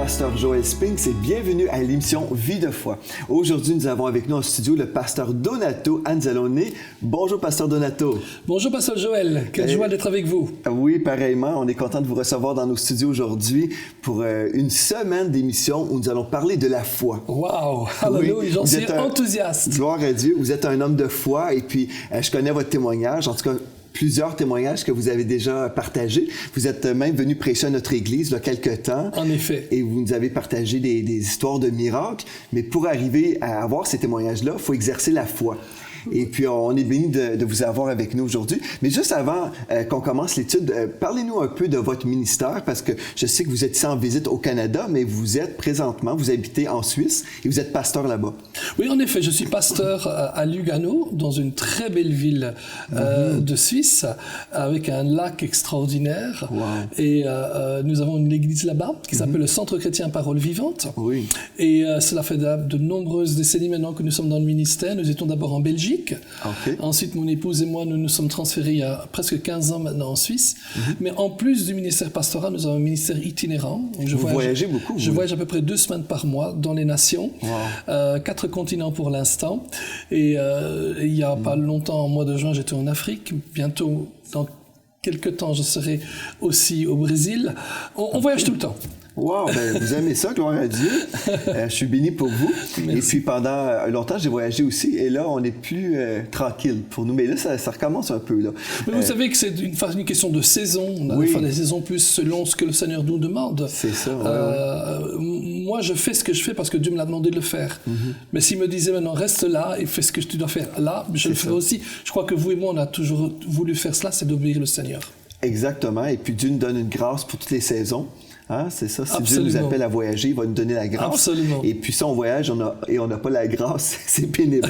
pasteur Joël Spinks et bienvenue à l'émission Vie de foi. Aujourd'hui, nous avons avec nous en studio le pasteur Donato Anzalone. Bonjour, pasteur Donato. Bonjour, pasteur Joël. Quelle joie d'être avec vous. Oui, pareillement. On est content de vous recevoir dans nos studios aujourd'hui pour une semaine d'émission où nous allons parler de la foi. Wow! Hallelujah! Oui, j'en suis enthousiaste. Gloire à Dieu. Vous êtes un homme de foi et puis je connais votre témoignage. En tout cas, plusieurs témoignages que vous avez déjà partagés. Vous êtes même venu prêcher à notre église il y a quelques temps. En effet. Et vous nous avez partagé des histoires de miracles. Mais pour arriver à avoir ces témoignages-là, il faut exercer la foi. Et puis, on est béni de vous avoir avec nous aujourd'hui. Mais juste avant qu'on commence l'étude, parlez-nous un peu de votre ministère, parce que je sais que vous êtes ici en visite au Canada, mais vous êtes présentement, vous habitez en Suisse et vous êtes pasteur là-bas. Oui, en effet, je suis pasteur à Lugano, dans une très belle ville de Suisse, avec un lac extraordinaire. Wow. Et nous avons une église là-bas qui s'appelle le Centre chrétien Parole Vivante. Oui. Et cela fait de nombreuses décennies maintenant que nous sommes dans le ministère. Nous étions d'abord en Belgique. Okay. Ensuite, mon épouse et moi, nous nous sommes transférés il y a presque 15 ans maintenant en Suisse. Mais en plus du ministère pastoral, nous avons un ministère itinérant. Vous voyagez beaucoup. Je voyage à peu près 2 semaines par mois dans les nations. Wow. 4 continents pour l'instant. Et il n'y a pas longtemps, en mois de juin, j'étais en Afrique. Bientôt, dans quelques temps, je serai aussi au Brésil. On voyage tout le temps. Wow, ben vous aimez ça, gloire à Dieu. Je suis béni pour vous. Merci. Et puis pendant longtemps, j'ai voyagé aussi. Et là, on est plus tranquille pour nous. Mais là, ça recommence un peu. Là. Mais vous savez que c'est une question de saison. On a oui. des saisons plus selon ce que le Seigneur nous demande. C'est ça. Moi, je fais ce que je fais parce que Dieu me l'a demandé de le faire. Mais s'il me disait maintenant, reste là et fais ce que tu dois faire là, je le ferai aussi. Je crois que vous et moi, on a toujours voulu faire cela, c'est d'obéir le Seigneur. Exactement. Et puis Dieu nous donne une grâce pour toutes les saisons. Hein, c'est ça. Si Absolument. Dieu nous appelle à voyager, il va nous donner la grâce. Absolument. Et puis si on voyage on n'a pas la grâce, c'est pénible.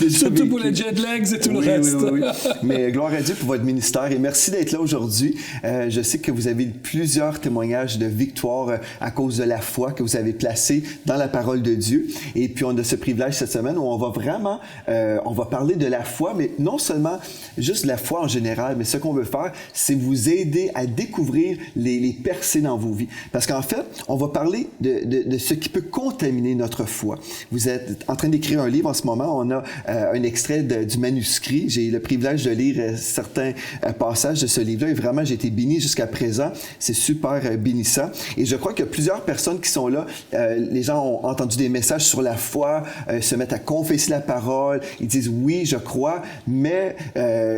Surtout pour les jet lags et tout le reste. Oui. Mais gloire à Dieu pour votre ministère et merci d'être là aujourd'hui. Je sais que vous avez plusieurs témoignages de victoire à cause de la foi que vous avez placée dans la parole de Dieu. Et puis on a ce privilège cette semaine où on va vraiment, on va parler de la foi, mais non seulement juste la foi en général, mais ce qu'on veut faire, c'est vous aider à découvrir les percées dans vos vies. Parce qu'en fait, on va parler de ce qui peut contaminer notre foi. Vous êtes en train d'écrire un livre en ce moment. On a un extrait du manuscrit. J'ai eu le privilège de lire certains passages de ce livre-là et vraiment, j'ai été béni jusqu'à présent. C'est super bénissant. Et je crois qu'il y a plusieurs personnes qui sont là. Les gens ont entendu des messages sur la foi, se mettent à confesser la parole. Ils disent, oui, je crois, mais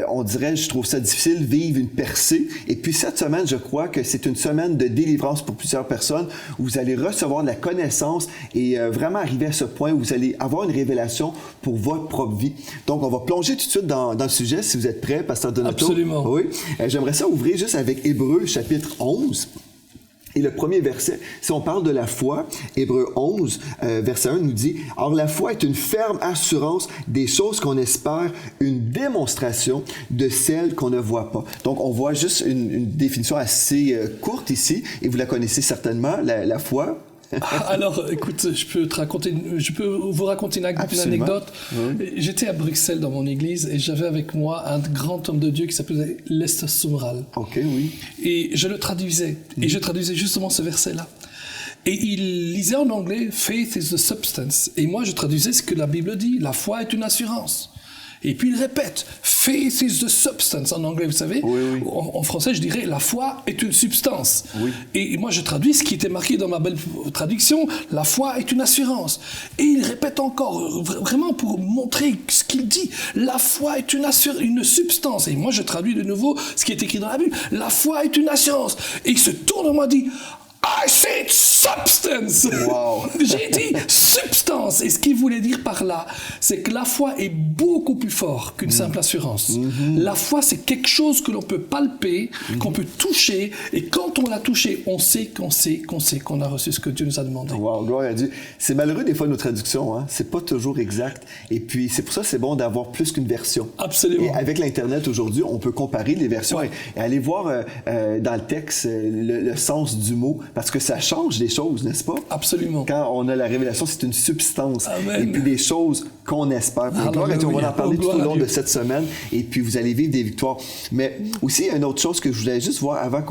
on dirait, je trouve ça difficile, vivre une percée. Et puis cette semaine, je crois que c'est une semaine de délivrance pour plusieurs personnes où vous allez recevoir de la connaissance et vraiment arriver à ce point où vous allez avoir une révélation pour votre propre vie. Donc, on va plonger tout de suite dans le sujet, si vous êtes prêts, pasteur Donato. Absolument. Oui. J'aimerais ça ouvrir juste avec Hébreux, chapitre 11. Et le premier verset, si on parle de la foi, Hébreux 11, verset 1 nous dit « Or la foi est une ferme assurance des choses qu'on espère, une démonstration de celles qu'on ne voit pas. » Donc, on voit juste une définition assez courte ici, et vous la connaissez certainement, la foi. Alors, écoute, je peux vous raconter une anecdote. Oui. J'étais à Bruxelles dans mon église et j'avais avec moi un grand homme de Dieu qui s'appelait Lester Sumrall. Ok, oui. Et je le traduisais. Et je traduisais justement ce verset-là. Et il lisait en anglais « Faith is the substance ». Et moi, je traduisais ce que la Bible dit. La foi est une assurance. Et puis il répète « Faith is the substance » en anglais, vous savez. Oui, oui. En français, je dirais « La foi est une substance oui. ». Et moi, je traduis ce qui était marqué dans ma belle traduction « La foi est une assurance ». Et il répète encore, vraiment pour montrer ce qu'il dit « La foi est une substance ». Et moi, je traduis de nouveau ce qui est écrit dans la Bible « La foi est une assurance ». Et il se tourne et m'a dit « I said substance. Wow. J'ai dit substance. Et ce qu'il voulait dire par là, c'est que la foi est beaucoup plus fort qu'une simple assurance. La foi, c'est quelque chose que l'on peut palper, qu'on peut toucher. Et quand on l'a touché, on sait qu'on a reçu ce que Dieu nous a demandé. Wow, gloire à Dieu. C'est malheureux des fois nos traductions, hein? C'est pas toujours exact. Et puis c'est pour ça que c'est bon d'avoir plus qu'une version. Absolument. Et avec l'Internet aujourd'hui, on peut comparer les versions et aller voir dans le texte le sens du mot. Parce que ça change des choses, n'est-ce pas? Absolument. Quand on a la révélation, c'est une substance. Amen. Et puis des choses qu'on espère. Gloire à Dieu, on va en parler tout au long de cette semaine. Et puis vous allez vivre des victoires. Mais aussi, il y a une autre chose que je voulais juste voir avant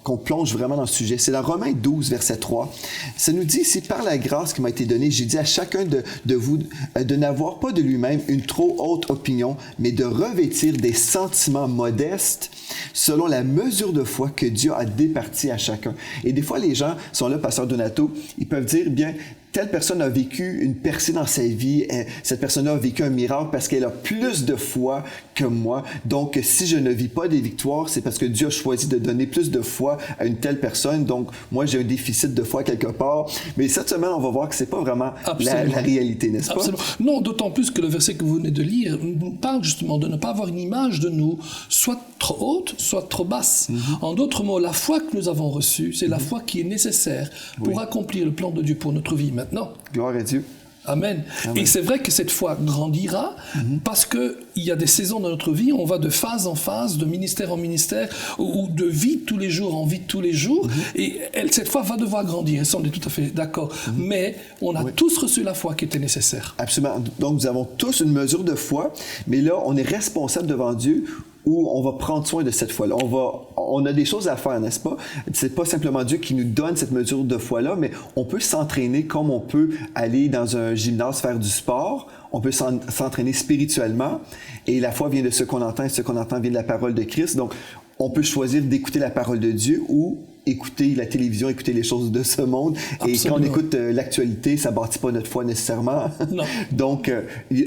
qu'on plonge vraiment dans le sujet. C'est dans Romains 12, verset 3. Ça nous dit, c'est par la grâce qui m'a été donnée, j'ai dit à chacun de vous de n'avoir pas de lui-même une trop haute opinion, mais de revêtir des sentiments modestes selon la mesure de foi que Dieu a départie à chacun. Et des fois, les gens sont là, Pasteur Donato, ils peuvent dire, bien, telle personne a vécu une percée dans sa vie, cette personne-là a vécu un miracle parce qu'elle a plus de foi que moi. Donc, si je ne vis pas des victoires, c'est parce que Dieu a choisi de donner plus de foi à une telle personne. Donc, moi, j'ai un déficit de foi quelque part. Mais cette semaine, on va voir que c'est pas vraiment la réalité, n'est-ce pas? Absolument. Non, d'autant plus que le verset que vous venez de lire nous parle justement de ne pas avoir une image de nous soit trop haute, soit trop basse. En d'autres mots, la foi que nous avons reçue, c'est la foi qui est nécessaire pour accomplir le plan de Dieu pour notre vie maintenant. Gloire à Dieu. Amen. Amen. Et c'est vrai que cette foi grandira parce qu'il y a des saisons dans notre vie, on va de phase en phase, de ministère en ministère, ou de vie de tous les jours en vie de tous les jours, et cette foi va devoir grandir, et ça on est tout à fait d'accord. Mais on a tous reçu la foi qui était nécessaire. Absolument. Donc nous avons tous une mesure de foi, mais là on est responsable devant Dieu, où on va prendre soin de cette foi-là. On a des choses à faire, n'est-ce pas? C'est pas simplement Dieu qui nous donne cette mesure de foi-là, mais on peut s'entraîner comme on peut aller dans un gymnase faire du sport. On peut s'entraîner spirituellement. Et la foi vient de ce qu'on entend, et ce qu'on entend vient de la parole de Christ. Donc, on peut choisir d'écouter la parole de Dieu ou écouter la télévision, écouter les choses de ce monde. Absolument. Et quand on écoute l'actualité, ça ne bâtit pas notre foi nécessairement. Non. Donc,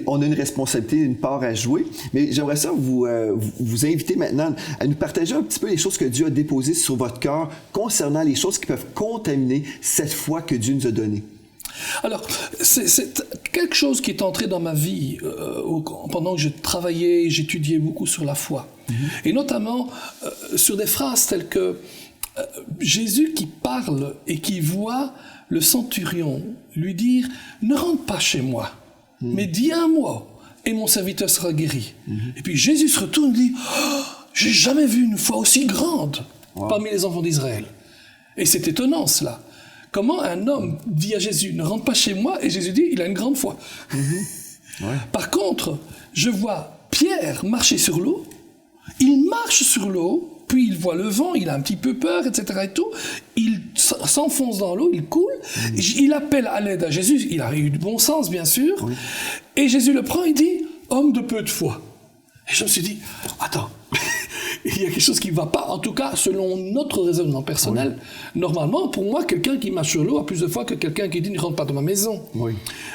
on a une responsabilité, une part à jouer. Mais j'aimerais ça vous inviter maintenant à nous partager un petit peu les choses que Dieu a déposées sur votre cœur concernant les choses qui peuvent contaminer cette foi que Dieu nous a donnée. Alors, c'est quelque chose qui est entré dans ma vie pendant que je travaillais et j'étudiais beaucoup sur la foi. Et notamment sur des phrases telles que Jésus qui parle et qui voit le centurion lui dire « Ne rentre pas chez moi, mais dis un mot et mon serviteur sera guéri. » Et puis Jésus se retourne et dit oh, « J'ai jamais vu une foi aussi grande parmi les enfants d'Israël. » Et c'est étonnant cela. Comment un homme dit à Jésus « Ne rentre pas chez moi » et Jésus dit « Il a une grande foi. » Par contre, je vois Pierre marcher sur l'eau, il marche sur l'eau, puis il voit le vent, il a un petit peu peur, etc. et tout, il s'enfonce dans l'eau, il coule, il appelle à l'aide à Jésus, il a eu du bon sens bien sûr, et Jésus le prend et dit « Homme de peu de foi ». Et je me suis dit « Attends, il y a quelque chose qui ne va pas, en tout cas selon notre raisonnement personnel. Normalement, pour moi, quelqu'un qui marche sur l'eau a plus de foi que quelqu'un qui dit « Ne rentre pas dans ma maison ».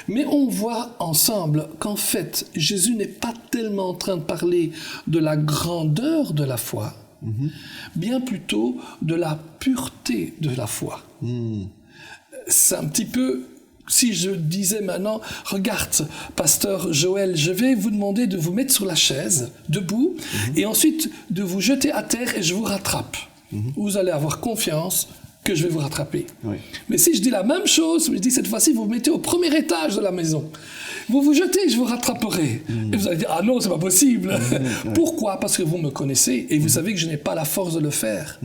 Mais on voit ensemble qu'en fait, Jésus n'est pas tellement en train de parler de la grandeur de la foi, bien plutôt de la pureté de la foi. C'est un petit peu, si je disais maintenant, regarde, pasteur Joël, je vais vous demander de vous mettre sur la chaise, debout, et ensuite de vous jeter à terre et je vous rattrape. Vous allez avoir confiance que je vais vous rattraper. Mais si je dis la même chose, je dis cette fois-ci, vous vous mettez au premier étage de la maison. Vous vous jetez, je vous rattraperai. Et vous allez dire, ah non, c'est pas possible. Pourquoi? Parce que vous me connaissez et vous savez que je n'ai pas la force de le faire.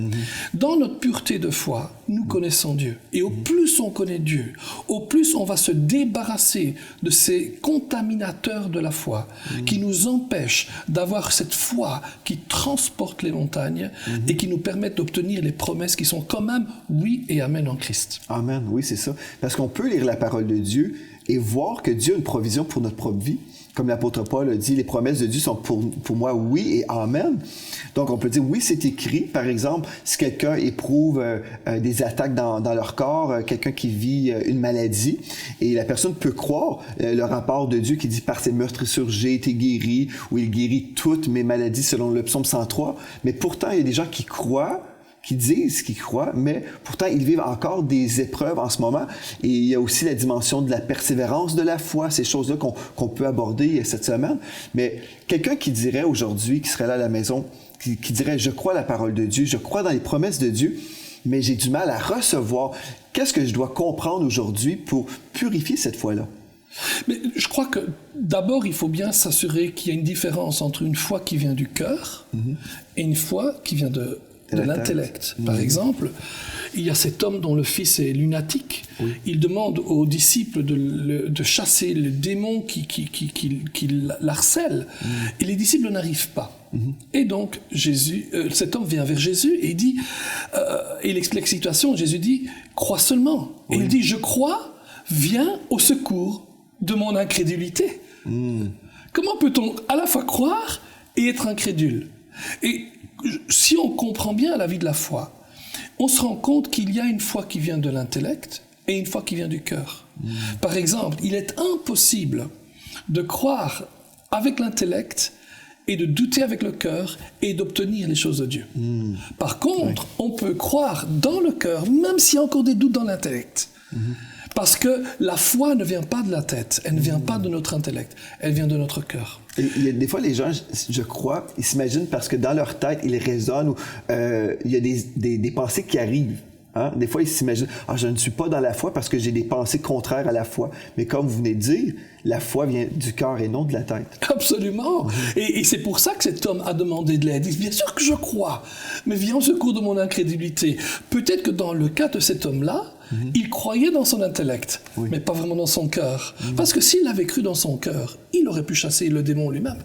Dans notre pureté de foi, nous connaissons Dieu. Et au plus on connaît Dieu, au plus on va se débarrasser de ces contaminateurs de la foi qui nous empêchent d'avoir cette foi qui transporte les montagnes et qui nous permettent d'obtenir les promesses qui sont quand même oui et amen en Christ. Amen, oui, c'est ça. Parce qu'on peut lire la parole de Dieu et voir que Dieu a une provision pour notre propre vie. Comme l'apôtre Paul a dit, les promesses de Dieu sont pour moi oui et amen. Donc on peut dire oui, c'est écrit. Par exemple, si quelqu'un éprouve des attaques dans leur corps, quelqu'un qui vit une maladie, et la personne peut croire le rapport de Dieu qui dit par ses meurtrissures j'ai été guéri, ou il guérit toutes mes maladies selon le psaume 103. Mais pourtant, il y a des gens qui croient, qui disent qu'ils croient, mais pourtant ils vivent encore des épreuves en ce moment. Et il y a aussi la dimension de la persévérance de la foi, ces choses-là qu'on peut aborder cette semaine. Mais quelqu'un qui dirait aujourd'hui, qui serait là à la maison, qui dirait « Je crois à la parole de Dieu, je crois dans les promesses de Dieu, mais j'ai du mal à recevoir. Qu'est-ce que je dois comprendre aujourd'hui pour purifier cette foi-là? » Mais je crois que d'abord, il faut bien s'assurer qu'il y a une différence entre une foi qui vient du cœur et une foi qui vient de l'intellect. Par exemple, il y a cet homme dont le fils est lunatique. Il demande aux disciples de chasser le démon qui l'harcèle. Et les disciples n'arrivent pas. Et donc, cet homme vient vers Jésus et il dit, il explique la situation, Jésus dit, crois seulement. Et il dit, je crois, viens au secours de mon incrédulité. Comment peut-on à la fois croire et être incrédule? Et si on comprend bien la vie de la foi, on se rend compte qu'il y a une foi qui vient de l'intellect et une foi qui vient du cœur. Par exemple, il est impossible de croire avec l'intellect et de douter avec le cœur et d'obtenir les choses de Dieu. Par contre, on peut croire dans le cœur, même s'il y a encore des doutes dans l'intellect. Parce que la foi ne vient pas de la tête, elle ne vient pas de notre intellect, elle vient de notre cœur. Et il y a des fois, les gens, je crois, ils s'imaginent parce que dans leur tête, ils raisonnent, ou il y a des pensées qui arrivent. Hein? Des fois, ils s'imaginent, je ne suis pas dans la foi parce que j'ai des pensées contraires à la foi. Mais comme vous venez de dire, la foi vient du cœur et non de la tête. Absolument. Et c'est pour ça que cet homme a demandé de l'aide. Il dit, bien sûr que je crois, mais viens au secours de mon incrédulité. Peut-être que dans le cas de cet homme-là, il croyait dans son intellect, mais pas vraiment dans son cœur. Parce que s'il avait cru dans son cœur, il aurait pu chasser le démon lui-même.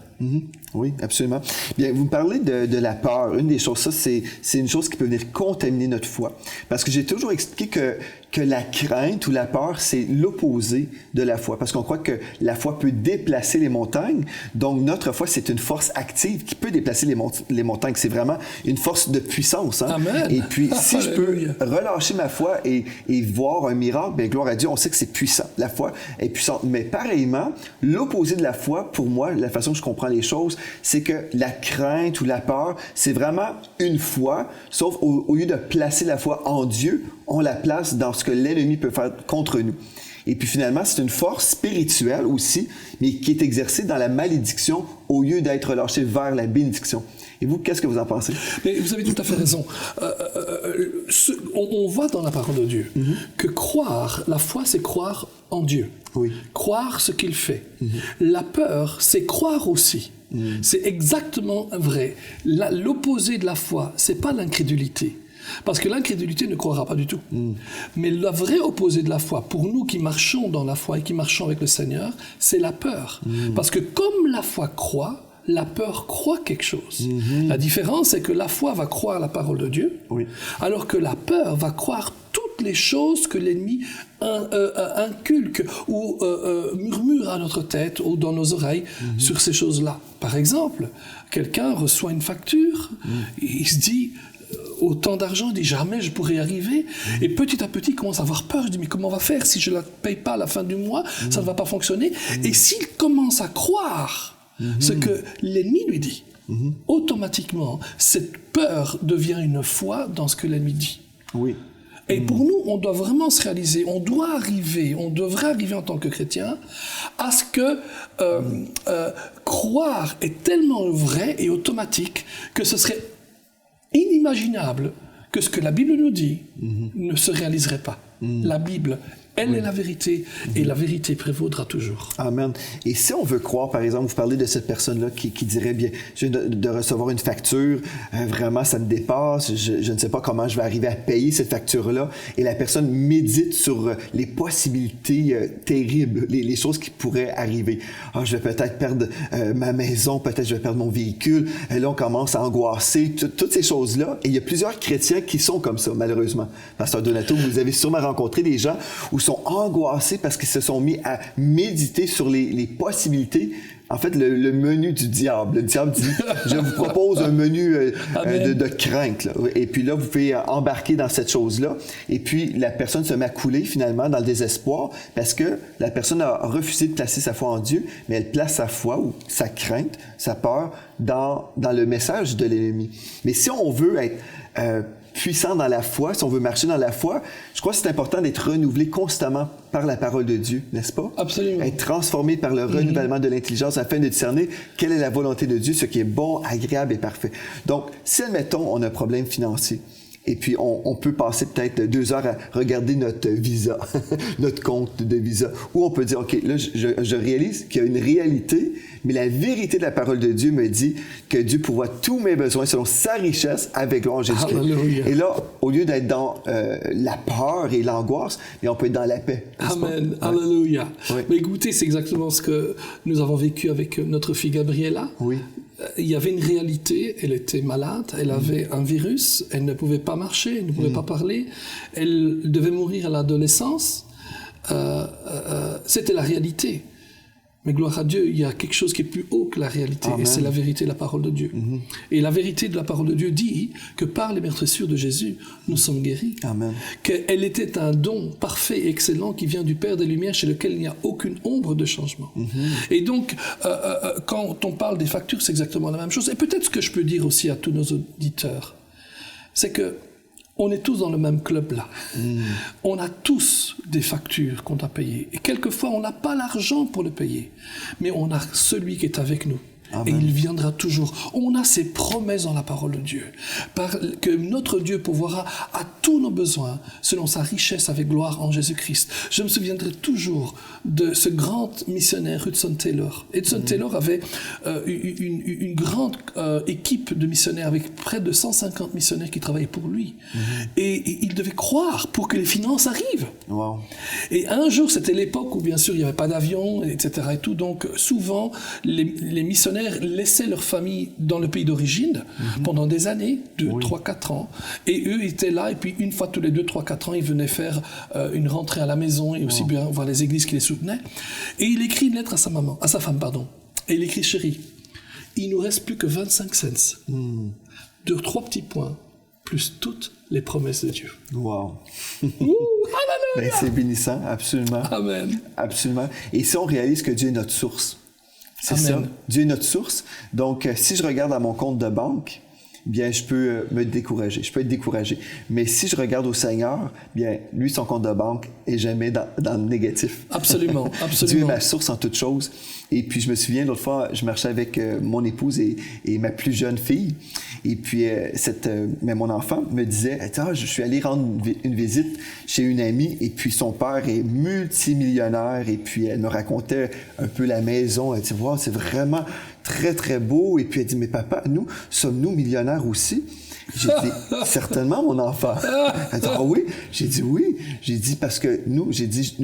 Oui, absolument. Bien, vous me parlez de la peur. Une des choses, ça, c'est une chose qui peut venir contaminer notre foi. Parce que j'ai toujours expliqué que la crainte ou la peur, c'est l'opposé de la foi. Parce qu'on croit que la foi peut déplacer les montagnes. Donc, notre foi, c'est une force active qui peut déplacer les montagnes. C'est vraiment une force de puissance. Hein? Amen. Et puis, si je peux relâcher ma foi et voir un miracle, bien, gloire à Dieu, on sait que c'est puissant. La foi est puissante. Mais pareillement, l'opposé de la foi, pour moi, la façon que je comprends les choses, c'est que la crainte ou la peur, c'est vraiment une foi, sauf au lieu de placer la foi en Dieu, on la place dans ce que l'ennemi peut faire contre nous. Et puis finalement, c'est une force spirituelle aussi, mais qui est exercée dans la malédiction au lieu d'être relâchée vers la bénédiction. Et vous, qu'est-ce que vous en pensez? Mais vous avez tout à fait raison. On voit dans la parole de Dieu que croire, la foi, c'est croire en Dieu. Oui. Croire ce qu'il fait. La peur, c'est croire aussi. C'est exactement vrai. L'opposé de la foi, c'est pas l'incrédulité. Parce que l'incrédulité ne croira pas du tout. Mais le vrai opposé de la foi, pour nous qui marchons dans la foi et qui marchons avec le Seigneur, c'est la peur. Parce que comme la foi croit, la peur croit quelque chose. La différence, c'est que la foi va croire la parole de Dieu, alors que la peur va croire toutes les choses que l'ennemi inculque ou murmure à notre tête ou dans nos oreilles sur ces choses-là. Par exemple, quelqu'un reçoit une facture, et il se dit... autant d'argent, il dit jamais je pourrais y arriver. Et petit à petit, il commence à avoir peur. Je dis mais comment on va faire si je ne la paye pas à la fin du mois? Ça ne va pas fonctionner. Et s'il commence à croire ce que l'ennemi lui dit, automatiquement, cette peur devient une foi dans ce que l'ennemi dit. Oui. Et pour nous, on doit vraiment se réaliser, on devrait arriver en tant que chrétien à ce que croire est tellement vrai et automatique que ce serait inimaginable que ce que la Bible nous dit ne se réaliserait pas. La Bible, elle est la vérité, et la vérité prévaudra toujours. Amen. Et si on veut croire, par exemple, vous parlez de cette personne-là qui dirait bien, je viens de recevoir une facture, vraiment ça me dépasse, je ne sais pas comment je vais arriver à payer cette facture-là, et la personne médite sur les possibilités terribles, les choses qui pourraient arriver. Je vais peut-être perdre ma maison, peut-être je vais perdre mon véhicule, et là on commence à angoisser, toutes ces choses-là, et il y a plusieurs chrétiens qui sont comme ça, malheureusement. Pasteur Donato, vous avez sûrement rencontré des gens où sont angoissés parce qu'ils se sont mis à méditer sur les possibilités. En fait, le menu du diable. Le diable dit, je vous propose un menu de crainte. Là. Et puis là, vous pouvez embarquer dans cette chose-là. Et puis, la personne se met à couler finalement dans le désespoir parce que la personne a refusé de placer sa foi en Dieu, mais elle place sa foi ou sa crainte, sa peur dans le message de l'ennemi. Mais si on veut être puissant dans la foi, si on veut marcher dans la foi, je crois que c'est important d'être renouvelé constamment par la parole de Dieu, n'est-ce pas? Absolument. Être transformé par le renouvellement de l'intelligence afin de discerner quelle est la volonté de Dieu, ce qui est bon, agréable et parfait. Donc, si, admettons, on a un problème financier, et puis on peut passer peut-être 2 heures à regarder notre visa, notre compte de visa, ou on peut dire, OK, là, je réalise qu'il y a une réalité, mais la vérité de la parole de Dieu me dit que Dieu pourvoit tous mes besoins selon sa richesse avec gloire en Jésus-Christ. Alléluia. Et là, au lieu d'être dans la peur et l'angoisse, mais on peut être dans la paix. Amen. Alléluia. Oui. Mais écoutez, c'est exactement ce que nous avons vécu avec notre fille Gabriella. Oui. il y avait une réalité, elle était malade, elle avait un virus, elle ne pouvait pas marcher, elle ne pouvait pas parler, elle devait mourir à l'adolescence. C'était la réalité. Mais gloire à Dieu, il y a quelque chose qui est plus haut que la réalité, et c'est la vérité de la parole de Dieu. Et la vérité de la parole de Dieu dit que par les meurtrissures de Jésus, nous sommes guéris. Amen. Qu'elle était un don parfait et excellent qui vient du Père des Lumières, chez lequel il n'y a aucune ombre de changement. Et donc, quand on parle des factures, c'est exactement la même chose. Et peut-être ce que je peux dire aussi à tous nos auditeurs, c'est que on est tous dans le même club là. On a tous des factures qu'on doit payer. Et quelquefois, on n'a pas l'argent pour le payer. Mais on a celui qui est avec nous. Amen. Et il viendra toujours. On a ces promesses dans la parole de Dieu. Que notre Dieu pourvoira à tous nos besoins selon sa richesse avec gloire en Jésus-Christ. Je me souviendrai toujours de ce grand missionnaire Hudson Taylor. Hudson Taylor avait une grande équipe de missionnaires avec près de 150 missionnaires qui travaillaient pour lui. Et il devait croire pour que les finances arrivent. Wow. Et un jour, c'était l'époque où bien sûr il n'y avait pas d'avion, etc. Et tout, donc souvent les missionnaires laissaient leur famille dans le pays d'origine pendant des années, 2, 3, 4 ans. Et eux étaient là, et puis une fois tous les 2, 3, 4 ans, ils venaient faire une rentrée à la maison et aussi bien voir les églises qui les soutenaient. Et il écrit une lettre à sa femme, pardon. Et il écrit: chérie, il nous reste plus que 25 cents. De 3 petits points, plus toutes les promesses de Dieu. Wow. Alléluia! Ben, c'est bénissant, absolument. Amen. Absolument. Et si on réalise que Dieu est notre source, c'est ça, Dieu est notre source. Donc, si je regarde à mon compte de banque, bien, je peux me décourager, je peux être découragé. Mais si je regarde au Seigneur, bien, lui, son compte de banque est jamais dans le négatif. Absolument, absolument. Dieu est ma source en toutes choses. Et puis, je me souviens, l'autre fois, je marchais avec mon épouse et ma plus jeune fille. Et puis, mais mon enfant me disait, je suis allé rendre une visite chez une amie, et puis son père est multimillionnaire, et puis elle me racontait un peu la maison. Elle dit, wow, c'est vraiment très, très beau. Et puis, elle dit, mais papa, sommes-nous millionnaires aussi? J'ai dit, certainement, mon enfant. Elle dit, ah oui? J'ai dit, oui. J'ai dit, parce que nous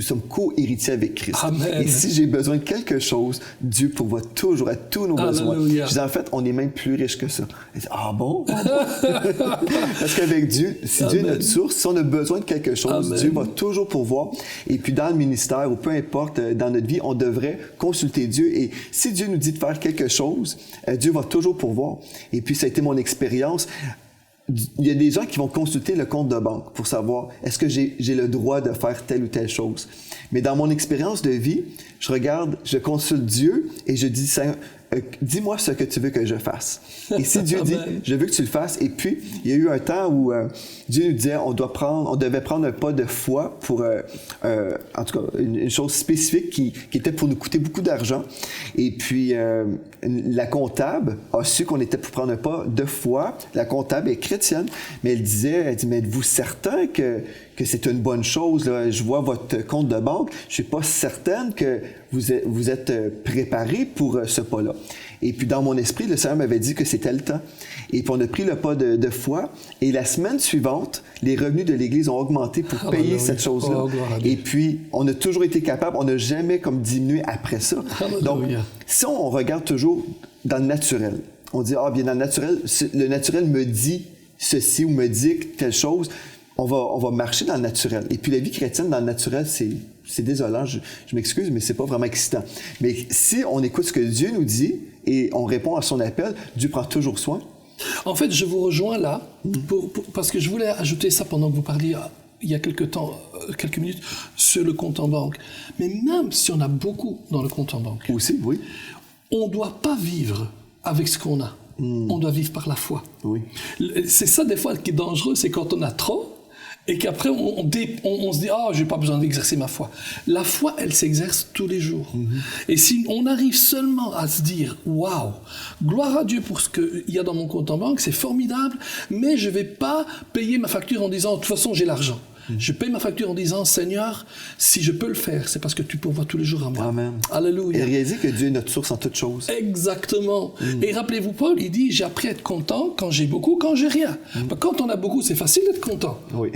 sommes co-héritiers avec Christ. Amen. Et si j'ai besoin de quelque chose, Dieu pourvoit toujours à tous nos besoins. Alléluia. Je dis, en fait, on est même plus riche que ça. Elle dit, ah bon? Parce qu'avec Dieu, si Dieu est notre source, si on a besoin de quelque chose, Amen. Dieu va toujours pourvoir. Et puis, dans le ministère, ou peu importe, dans notre vie, on devrait consulter Dieu. Et si Dieu nous dit de faire quelque chose, Dieu va toujours pourvoir. Et puis, ça a été mon expérience. Il y a des gens qui vont consulter le compte de banque pour savoir est-ce que j'ai le droit de faire telle ou telle chose. Mais dans mon expérience de vie, je consulte Dieu et je dis, Seigneur, dis-moi ce que tu veux que je fasse. Et si Dieu dit, je veux que tu le fasses, et puis il y a eu un temps où Dieu nous disait, on devait prendre un pas de foi pour, en tout cas, une chose spécifique qui était pour nous coûter beaucoup d'argent. Et puis la comptable a su qu'on était pour prendre un pas de foi. La comptable est chrétienne, mais elle dit, mais êtes-vous certain que c'est une bonne chose, là? Je vois votre compte de banque, je suis pas certaine que vous êtes préparé pour ce pas-là. Et puis dans mon esprit, le Seigneur m'avait dit que c'était le temps. Et puis on a pris le pas de foi, et la semaine suivante, les revenus de l'Église ont augmenté pour payer cette chose-là. Et puis on a toujours été capable, on n'a jamais comme diminué après ça. Donc si on regarde toujours dans le naturel, on dit, bien dans le naturel me dit ceci ou me dit telle chose, on va marcher dans le naturel. Et puis la vie chrétienne dans le naturel, c'est désolant, je m'excuse, mais c'est pas vraiment excitant. Mais si on écoute ce que Dieu nous dit et on répond à son appel, Dieu prend toujours soin. En fait, je vous rejoins là, parce que je voulais ajouter ça pendant que vous parliez il y a quelques minutes, sur le compte en banque. Mais même si on a beaucoup dans le compte en banque, aussi, oui, on ne doit pas vivre avec ce qu'on a. On doit vivre par la foi. Oui. C'est ça, des fois, qui est dangereux, c'est quand on a trop, et qu'après, on se dit « je n'ai pas besoin d'exercer ma foi ». La foi, elle s'exerce tous les jours. Et si on arrive seulement à se dire « Waouh, gloire à Dieu pour ce qu'il y a dans mon compte en banque, c'est formidable, mais je ne vais pas payer ma facture en disant « De toute façon, j'ai l'argent ». Je paye ma facture en disant, Seigneur, si je peux le faire, c'est parce que tu pourvois tous les jours à moi. Amen. Alléluia. Et réaliser que Dieu est notre source en toutes choses. Exactement. Et rappelez-vous, Paul, il dit, j'ai appris à être content quand j'ai beaucoup, quand j'ai rien. Quand on a beaucoup, c'est facile d'être content. Oui.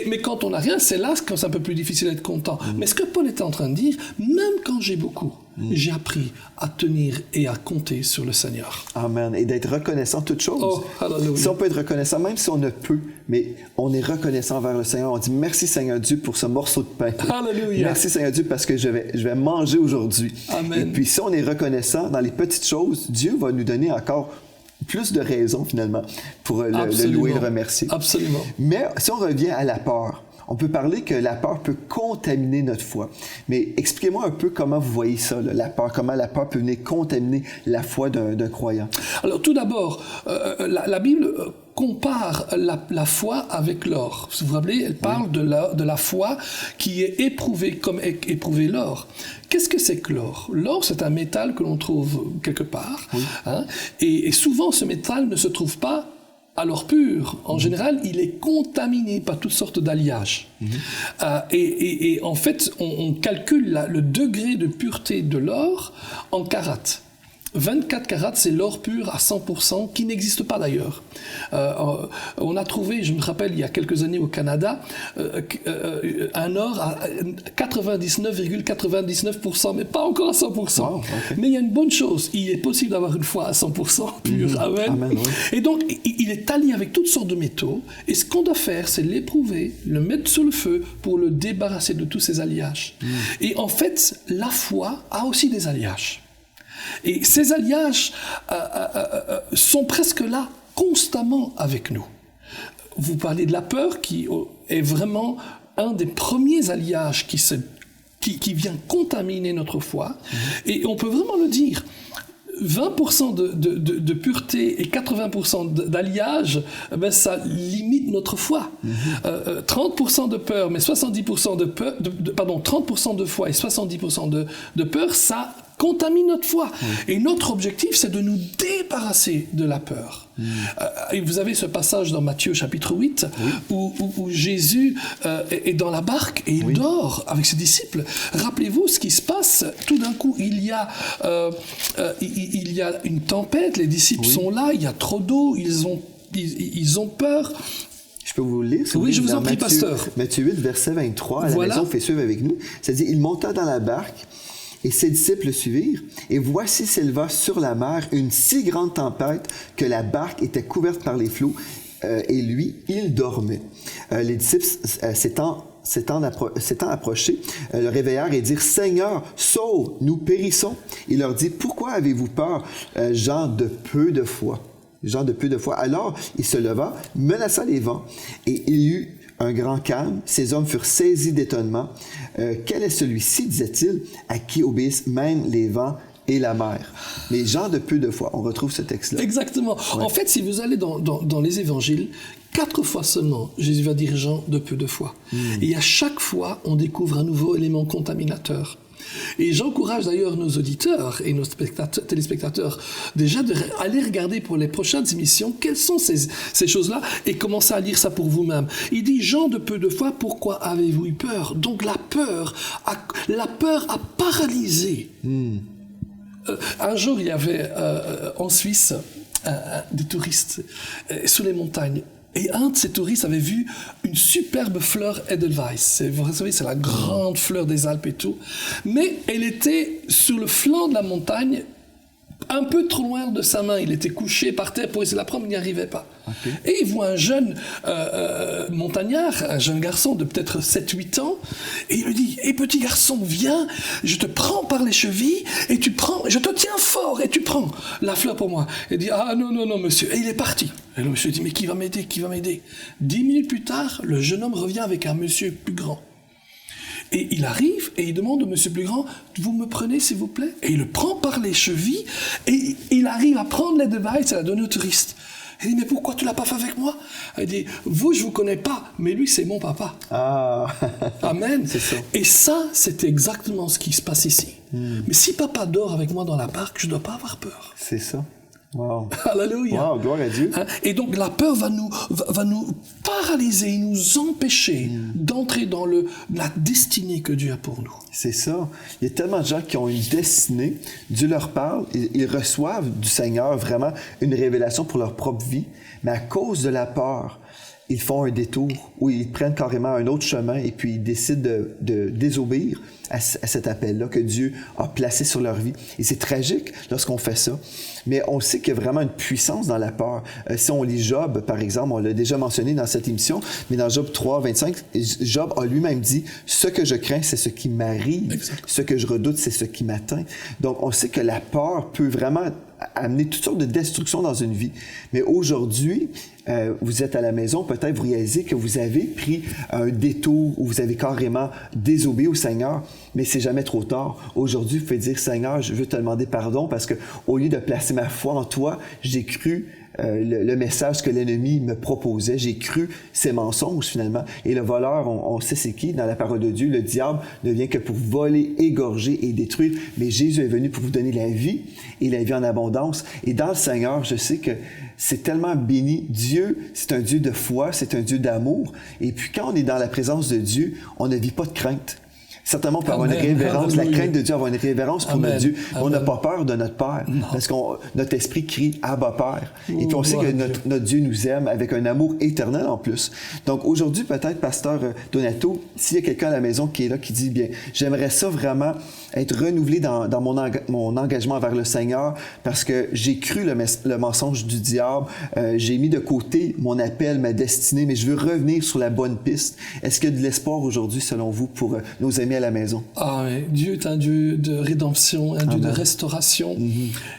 Mais quand on n'a rien, c'est là que c'est un peu plus difficile d'être content. Mais ce que Paul était en train de dire, même quand j'ai beaucoup, j'ai appris à tenir et à compter sur le Seigneur. Amen. Et d'être reconnaissant toutes choses. Oh, hallelujah. Si on peut être reconnaissant, même si on ne peut, mais on est reconnaissant envers le Seigneur. On dit merci Seigneur Dieu pour ce morceau de pain. Alléluia. Merci Seigneur Dieu parce que je vais manger aujourd'hui. Amen. Et puis si on est reconnaissant dans les petites choses, Dieu va nous donner encore plus de raisons finalement pour le louer et le remercier. Absolument. Mais si on revient à la peur, on peut parler que la peur peut contaminer notre foi. Mais expliquez-moi un peu comment vous voyez ça, là, la peur, comment la peur peut venir contaminer la foi d'un croyant. Alors tout d'abord, la Bible compare la foi avec l'or. Vous vous rappelez, elle parle de la foi qui est éprouvée comme éprouver l'or. Qu'est-ce que c'est que l'or? L'or, c'est un métal que l'on trouve quelque part. Hein, et souvent, ce métal ne se trouve pas à l'or pur. En général, il est contaminé par toutes sortes d'alliages. Et en fait, on calcule le degré de pureté de l'or en carats. 24 carats, c'est l'or pur à 100%, qui n'existe pas d'ailleurs. On a trouvé, je me rappelle, il y a quelques années au Canada, un or à 99,99%, mais pas encore à 100%. Wow, okay. Mais il y a une bonne chose, il est possible d'avoir une foi à 100% pure. Amen. Amen, oui. Et donc, il est allié avec toutes sortes de métaux, et ce qu'on doit faire, c'est l'éprouver, le mettre sur le feu pour le débarrasser de tous ces alliages. Et en fait, la foi a aussi des alliages. Et ces alliages sont presque là, constamment avec nous. Vous parlez de la peur, qui est vraiment un des premiers alliages qui vient contaminer notre foi. Et on peut vraiment le dire. 20% de pureté et 80% d'alliage, ben ça limite notre foi. 30% de peur, mais 70% de peur, 30% de foi et 70% de peur, ça contamine notre foi. Et notre objectif, c'est de nous débarrasser de la peur. Et vous avez ce passage dans Matthieu chapitre 8, où Jésus est dans la barque et il dort avec ses disciples. Rappelez-vous ce qui se passe. Tout d'un coup, il y a une tempête, les disciples sont là, il y a trop d'eau, ils ont peur. Je peux vous le lire? Oui, je vous en prie, pasteur. Matthieu 8, verset 23, à la maison, fait suivre avec nous. C'est-à-dire, il monta dans la barque et ses disciples le suivirent. Et voici s'éleva sur la mer une si grande tempête que la barque était couverte par les flots. Et lui, il dormait. Les disciples, s'étant approchés, le réveillèrent et dirent « Seigneur, sauve, nous périssons. » Il leur dit « Pourquoi avez-vous peur, gens de peu de foi? » Gens de peu de foi. Alors, il se leva, menaça les vents, et il y eut un grand calme. Ces hommes furent saisis d'étonnement. Quel est celui-ci, disait-il, à qui obéissent même les vents et la mer? Les gens de peu de foi. On retrouve ce texte-là. Exactement. Ouais. En fait, si vous allez dans les évangiles, 4 fois seulement, Jésus va dire gens de peu de foi. Et à chaque fois, on découvre un nouveau élément contaminateur. Et j'encourage d'ailleurs nos auditeurs et nos téléspectateurs déjà d'aller regarder pour les prochaines émissions quelles sont ces choses-là et commencer à lire ça pour vous-même. Il dit « Gens de peu de foi, pourquoi avez-vous eu peur ?» Donc la peur a paralysé. Un jour, il y avait en Suisse des touristes sous les montagnes. Et un de ces touristes avait vu une superbe fleur Edelweiss. Vous savez, c'est la grande fleur des Alpes et tout. Mais elle était sur le flanc de la montagne, un peu trop loin de sa main. Il était couché par terre pour essayer de la prendre, mais il n'y arrivait pas. Okay. Et il voit un jeune montagnard, un jeune garçon de peut-être 7-8 ans, et il lui dit « Hé petit garçon, viens, je te prends par les chevilles, et je te tiens fort, et tu prends la fleur pour moi. » Il dit « Ah non, non, non, monsieur. » Et il est parti. Et le monsieur dit « Mais qui va m'aider? Qui va m'aider ?» 10 minutes plus tard, le jeune homme revient avec un monsieur plus grand. Et il arrive et il demande au monsieur plus grand « Vous me prenez, s'il vous plaît ?» Et il le prend par les chevilles, et il arrive à prendre les devices et la donner au touriste. Il dit, mais pourquoi tu ne l'as pas fait avec moi? Il dit, vous, je ne vous connais pas, mais lui, c'est mon papa. Ah. Amen. C'est ça. Et ça, c'est exactement ce qui se passe ici. Mais si papa dort avec moi dans la barque, je ne dois pas avoir peur. C'est ça. Wow. Alléluia. Wow, gloire à Dieu. Et donc la peur va nous paralyser, nous empêcher d'entrer dans la destinée que Dieu a pour nous. C'est ça. Il y a tellement de gens qui ont une destinée. Dieu leur parle, ils reçoivent du Seigneur vraiment une révélation pour leur propre vie, mais à cause de la peur, ils font un détour où ils prennent carrément un autre chemin et puis ils décident de désobéir à cet appel-là que Dieu a placé sur leur vie. Et c'est tragique lorsqu'on fait ça. Mais on sait qu'il y a vraiment une puissance dans la peur. Si on lit Job, par exemple, on l'a déjà mentionné dans cette émission, mais dans Job 3, 25, Job a lui-même dit « Ce que je crains, c'est ce qui m'arrive. Exact. Ce que je redoute, c'est ce qui m'atteint. » Donc, on sait que la peur peut vraiment amener toutes sortes de destructions dans une vie. Mais aujourd'hui, vous êtes à la maison, peut-être vous réalisez que vous avez pris un détour où vous avez carrément désobéi au Seigneur, mais c'est jamais trop tard. Aujourd'hui, vous pouvez dire, Seigneur, je veux te demander pardon parce que au lieu de placer ma foi en toi, j'ai cru le message que l'ennemi me proposait. J'ai cru ses mensonges, finalement. Et le voleur, on sait c'est qui dans la parole de Dieu. Le diable ne vient que pour voler, égorger et détruire. Mais Jésus est venu pour vous donner la vie et la vie en abondance. Et dans le Seigneur, je sais que c'est tellement béni. Dieu, c'est un Dieu de foi, c'est un Dieu d'amour. Et puis quand on est dans la présence de Dieu, on ne vit pas de crainte. Certainement, on peut avoir une révérence, la crainte de Dieu, avoir une révérence pour notre Dieu. On n'a pas peur de notre Père, parce que notre esprit crie « Abba Père ». Et puis on sait que notre Dieu nous aime avec un amour éternel en plus. Donc aujourd'hui, peut-être, Pasteur Donato, s'il y a quelqu'un à la maison qui est là, qui dit « Bien, j'aimerais ça vraiment être renouvelé dans mon engagement envers le Seigneur, parce que j'ai cru le mensonge du diable, j'ai mis de côté mon appel, ma destinée, mais je veux revenir sur la bonne piste. » Est-ce qu'il y a de l'espoir aujourd'hui, selon vous, pour nos amis à la maison? Ah oui, Dieu est un Dieu de rédemption, un Dieu de restauration.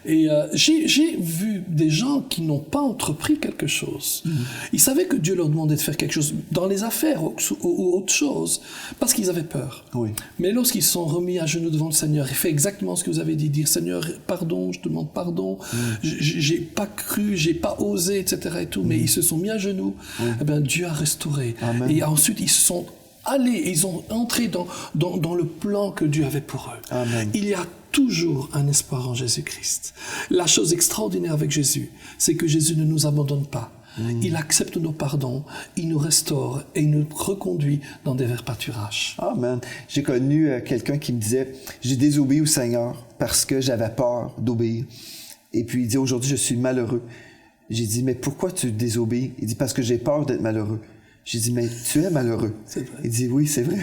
Et j'ai vu des gens qui n'ont pas entrepris quelque chose. Ils savaient que Dieu leur demandait de faire quelque chose dans les affaires ou autre chose, parce qu'ils avaient peur. Oui. Mais lorsqu'ils se sont remis à genoux devant le Seigneur et fait exactement ce que vous avez dit, dire Seigneur, pardon, je te demande pardon, j'ai pas cru, j'ai pas osé, etc. et tout, mais ils se sont mis à genoux, eh bien, Dieu a restauré. Amen. Et ensuite, ils se sont allés, et ils ont entré dans le plan que Dieu avait pour eux. Amen. Il y a toujours un espoir en Jésus-Christ. La chose extraordinaire avec Jésus, c'est que Jésus ne nous abandonne pas. Il accepte nos pardons, il nous restaure et il nous reconduit dans des verts pâturages. Amen. J'ai connu quelqu'un qui me disait « J'ai désobéi au Seigneur parce que j'avais peur d'obéir. » Et puis il dit « Aujourd'hui, je suis malheureux. » J'ai dit « Mais pourquoi tu désobéis? » Il dit « Parce que j'ai peur d'être malheureux. » J'ai dit, mais tu es malheureux. C'est vrai. Il dit, oui, c'est vrai.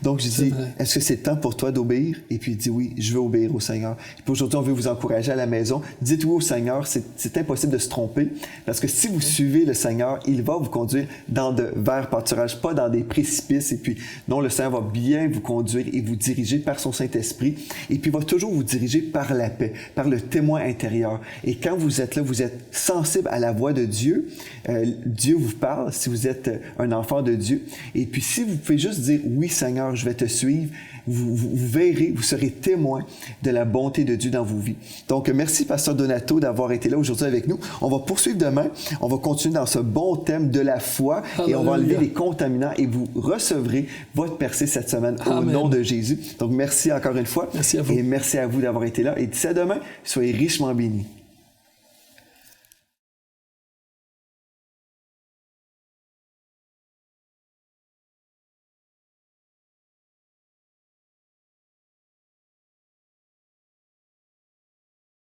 Donc, j'ai dit, est-ce que c'est temps pour toi d'obéir? Et puis, il dit, oui, je veux obéir au Seigneur. Et puis, aujourd'hui, on veut vous encourager à la maison. Dites oui au Seigneur. C'est impossible de se tromper. Parce que si vous suivez le Seigneur, il va vous conduire dans de verts pâturages, pas dans des précipices. Et puis, non, le Seigneur va bien vous conduire et vous diriger par son Saint-Esprit. Et puis, il va toujours vous diriger par la paix, par le témoin intérieur. Et quand vous êtes là, vous êtes sensible à la voix de Dieu. Dieu vous parle si vous êtes un enfant de Dieu. Et puis, si vous pouvez juste dire « Oui, Seigneur, je vais te suivre », vous verrez, vous serez témoin de la bonté de Dieu dans vos vies. Donc, merci, Pasteur Donato, d'avoir été là aujourd'hui avec nous. On va poursuivre demain. On va continuer dans ce bon thème de la foi et on va enlever les contaminants et vous recevrez votre percée cette semaine au nom de Jésus. Donc, merci encore une fois. Merci à vous. Et merci à vous d'avoir été là. Et d'ici à demain, soyez richement bénis.